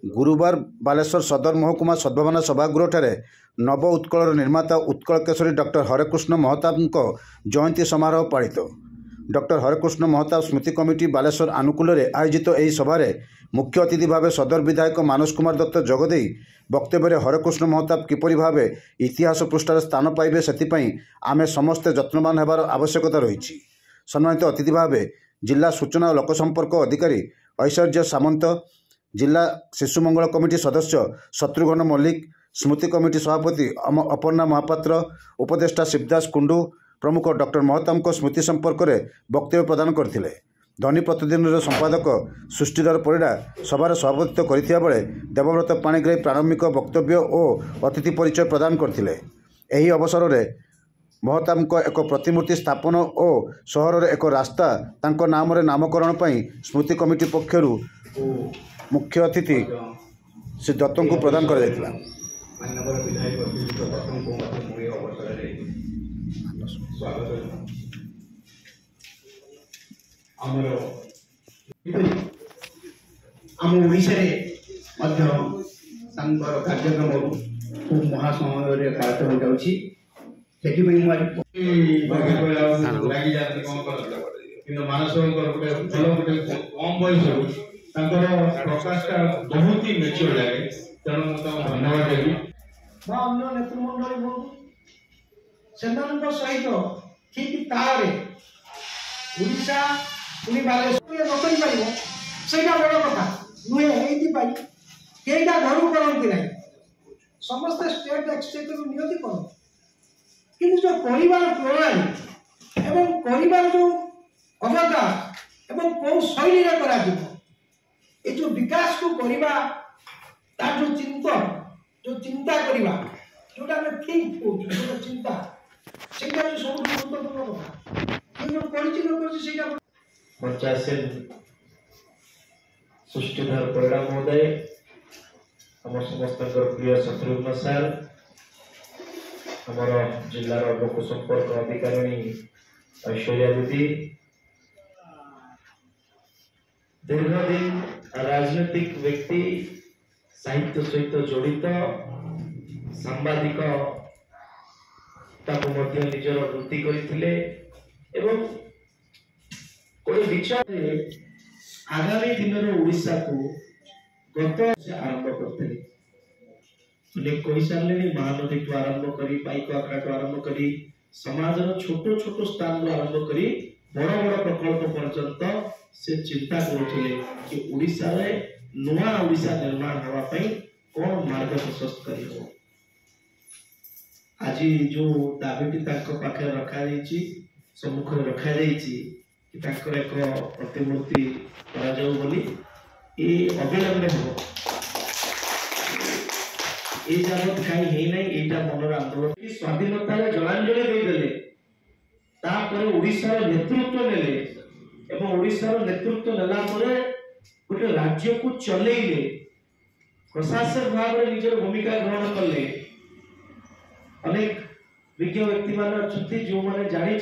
गुरुवार बालेश्वर सदर महकुमा सद्भावना सभागृह नव उत्कल निर्माता उत्कल केशरी डॉक्टर हरेकृष्ण महताब जयंती समारोह पालित। डॉक्टर हरेकृष्ण महताब स्मृति कमिटी बालेश्वर आनुकूल आयोजित यह सभारे मुख्य अतिथि भाव सदर विधायक मानस कुमार दत्त जोगदे वक्तव्य हरेकृष्ण महताब किपरि भाव इतिहास पृष्ठार स्थान पाइबे से आमे समस्ते जत्नवान होबार आवश्यकता रही। सम्मानित अतिथि भाव जिला सूचना और लोकसंपर्क अधिकारी ऐश्वर्य सामंत, जिला शिशु मंगल कमिटी सदस्य शत्रुघ्न मल्लिक, स्मृति कमिटी सभापति अपर्णा महापात्र, उपदेष्टा शिवदास कुंडू प्रमुख डॉक्टर महताब स्मृति संपर्क में वक्तव्य प्रदान करते। ध्वनि प्रतिदिन संपादक सृष्टिधर परिड़ा सभार सभापतित्व करथिबा बेले देवव्रत पाणिग्राही प्रारंभिक वक्तव्य और अतिथि परिचय प्रदान करथिले। एही अवसर में महताब एक प्रतिमूर्ति स्थापन और सहर एक रास्ता तांको नाम रे नामकरण पर स्मृति कमिटी पक्षर मुख्य अतिथि श्री दत्त को प्रदान कर कार्यक्रम खूब महासमय कार्यक्रम हो जाऊँगी मानस गोटे कम बयस प्रकाशटा बहुत ही मेच्योर लगे। तेणु मुझे धन्यवाद देवी अन्य नेतृमंडल सहित ठीक तारे ओडिशा बालेश्वर बड़ कथा नुहे कईटा घर करती ना समस्त स्टेट एक्सचेंजर नियति कर कि जो परिवार प्रणाली एवं परिवार जो अवतार एवं कौ शैली करा ये जो विकास को करवा तार जो चिंता करवा जोटा थिंक जो चिंता से सब गुरुत्वपूर्ण कथा ये जो कर पंचायत सृष्टिधर परिड़ा महोदय, आम समस्त प्रिय शत्रुघ्न सार, आमर जिलार लोक संपर्क अधिकारी ऐश्वर्या दीदी, दीर्घदिन राजनीतिक व्यक्ति, साहित्य सहित जड़ित सांबादिक निजर वृत्ति करथिले एवं कोई विचार आगामी दिन ओडिशा को गत आरंभ करते अनेक कही सारे महानदी ठू आरंभ कर पाइक आखड़ा ठू आरंभ कर समाजर छोट छोट स्थान आरंभ कर बड़ बड़ प्रकल्प पर्यंत से चिंता करुले कि ओडिशा रे नुआ ओडिशा निर्माण होगापी कौन मार्ग प्रशस्त कर। आज जो दाबीटी पाखे रखा सम्मुख रखा एक प्रतिमूर्ति अविलंबे हम ये जगत कहीं है मनर आंदोलन स्वाधीनता जलांजलि देदेले ओडिशार नेतृत्व नेले एवं ओडिशार नेतृत्व नेला गोटे राज्य को चलेइले प्रशासक भाव में निजर भूमिका ग्रहण कले। अनेक विज्ञ व्यक्ति मान अच्छा जो मैंने जानी